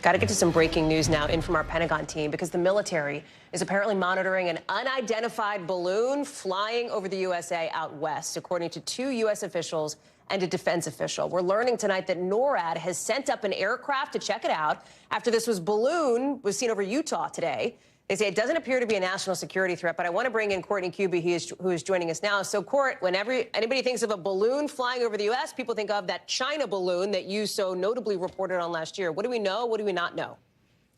Got to get to some breaking news now in from our Pentagon team because the military is apparently monitoring an unidentified balloon flying over the USA out west, according to two U.S. officials and a defense official. We're learning tonight that NORAD has sent up an aircraft to check it out after this balloon was seen over Utah today. They say it doesn't appear to be a national security threat, but I want to bring in Courtney Cuby, who is joining us now. So, Court, whenever anybody thinks of a balloon flying over the U.S., people think of that China balloon that you so notably reported on last year. What do we know? What do we not know?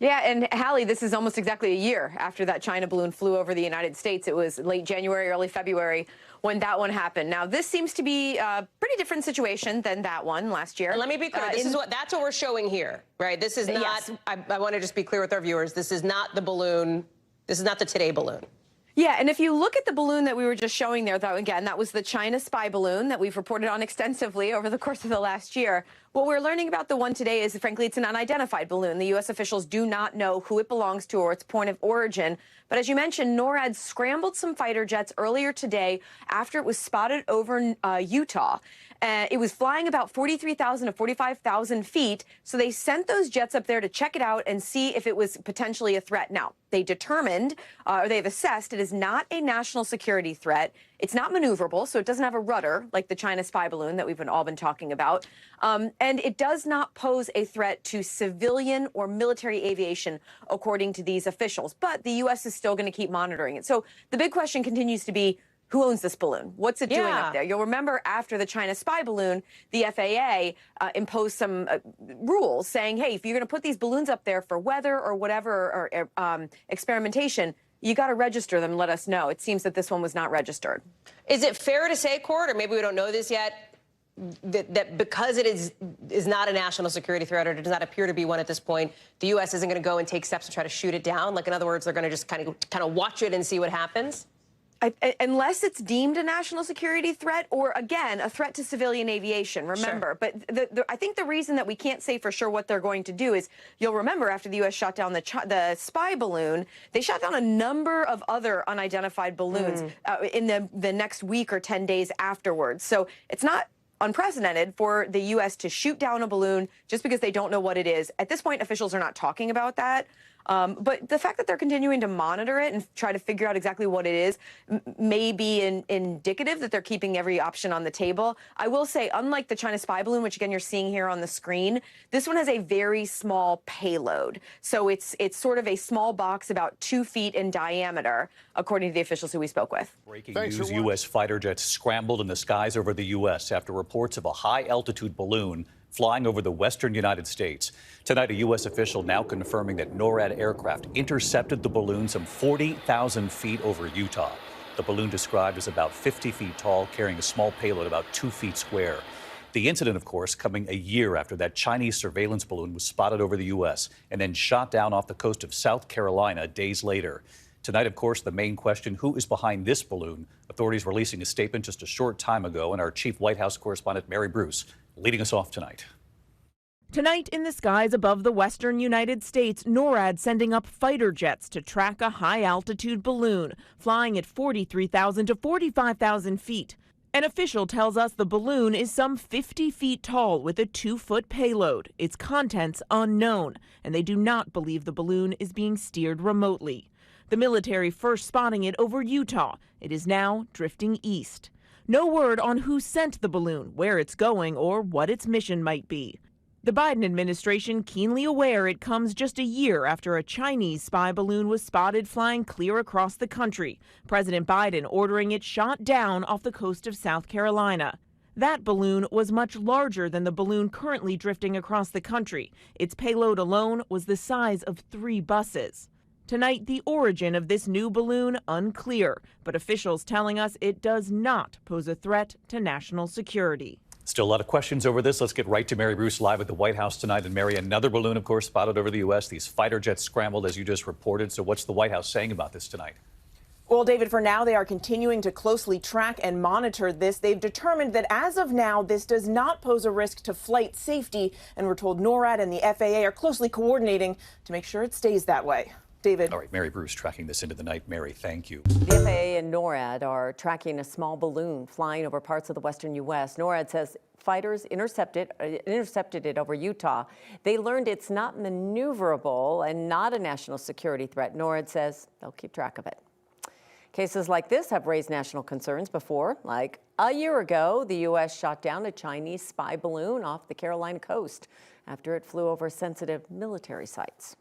Yeah, and Hallie, this is almost exactly a year after that China balloon flew over the United States. It was late January, early February when that one happened. Now, this seems to be a pretty different situation than that one last year. And let me be clear. That's what we're showing here, right? This is not. Yes. I want to just be clear with our viewers. This is not the balloon. This is not the Today balloon. Yeah, and if you look at the balloon that we were just showing there, though, again, that was the China spy balloon that we've reported on extensively over the course of the last year. What we're learning about the one today is, frankly, it's an unidentified balloon. The U.S. officials do not know who it belongs to or its point of origin. But as you mentioned, NORAD scrambled some fighter jets earlier today after it was spotted over Utah. It was flying about 43,000 to 45,000 feet. So they sent those jets up there to check it out and see if it was potentially a threat. Now, they determined, or they've assessed, it is not a national security threat. It's not maneuverable, so it doesn't have a rudder like the China spy balloon that we've all been talking about. And it does not pose a threat to civilian or military aviation, according to these officials. But the U.S. is still going to keep monitoring it. So the big question continues to be, who owns this balloon? What's it doing up there? You'll remember after the China spy balloon, the FAA imposed some rules saying, hey, if you're going to put these balloons up there for weather or whatever, or experimentation, you got to register them and let us know. It seems that this one was not registered. Is it fair to say, Court, or maybe we don't know this yet, that because it is not a national security threat, or does not appear to be one at this point, the U.S. isn't going to go and take steps to try to shoot it down? Like, in other words, they're going to just kind of watch it and see what happens? Unless it's deemed a national security threat or, again, a threat to civilian aviation, remember. Sure. But I think the reason that we can't say for sure what they're going to do is, you'll remember after the U.S. shot down the spy balloon, they shot down a number of other unidentified balloons in the next week or 10 days afterwards. So it's not unprecedented for the U.S. to shoot down a balloon just because they don't know what it is. At this point, officials are not talking about that. But the fact that they're continuing to monitor it and try to figure out exactly what it is may be indicative that they're keeping every option on the table. I will say, unlike the China spy balloon, which, again, you're seeing here on the screen, this one has a very small payload. So it's sort of a small box about 2 feet in diameter, according to the officials who we spoke with. Breaking news, U.S. fighter jets scrambled in the skies over the U.S. after reports of a high-altitude balloon flying over the western United States. Tonight, a U.S. official now confirming that NORAD aircraft intercepted the balloon some 40,000 feet over Utah. The balloon described as about 50 feet tall, carrying a small payload about 2 feet square. The incident, of course, coming a year after that Chinese surveillance balloon was spotted over the U.S. and then shot down off the coast of South Carolina days later. Tonight, of course, the main question, who is behind this balloon? Authorities releasing a statement just a short time ago, and our chief White House correspondent, Mary Bruce, leading us off tonight. Tonight in the skies above the western United States, NORAD sending up fighter jets to track a high-altitude balloon flying at 43,000 to 45,000 feet. An official tells us the balloon is some 50 feet tall with a 2-foot payload. Its contents unknown, and they do not believe the balloon is being steered remotely. The military first spotting it over Utah. It is now drifting east. No word on who sent the balloon, where it's going, or what its mission might be. The Biden administration keenly aware it comes just a year after a Chinese spy balloon was spotted flying clear across the country. President Biden ordering it shot down off the coast of South Carolina. That balloon was much larger than the balloon currently drifting across the country. Its payload alone was the size of 3 buses. Tonight, the origin of this new balloon unclear, but officials telling us it does not pose a threat to national security. Still a lot of questions over this. Let's get right to Mary Bruce live at the White House tonight. And Mary, another balloon, of course, spotted over the U.S. These fighter jets scrambled, as you just reported. So what's the White House saying about this tonight? Well, David, for now, they are continuing to closely track and monitor this. They've determined that as of now, this does not pose a risk to flight safety. And we're told NORAD and the FAA are closely coordinating to make sure it stays that way. David. All right, Mary Bruce tracking this into the night. Mary, thank you. The FAA and NORAD are tracking a small balloon flying over parts of the western U.S. NORAD says fighters intercepted it over Utah. They learned it's not maneuverable and not a national security threat. NORAD says they'll keep track of it. Cases like this have raised national concerns before. Like a year ago, the U.S. shot down a Chinese spy balloon off the Carolina coast after it flew over sensitive military sites.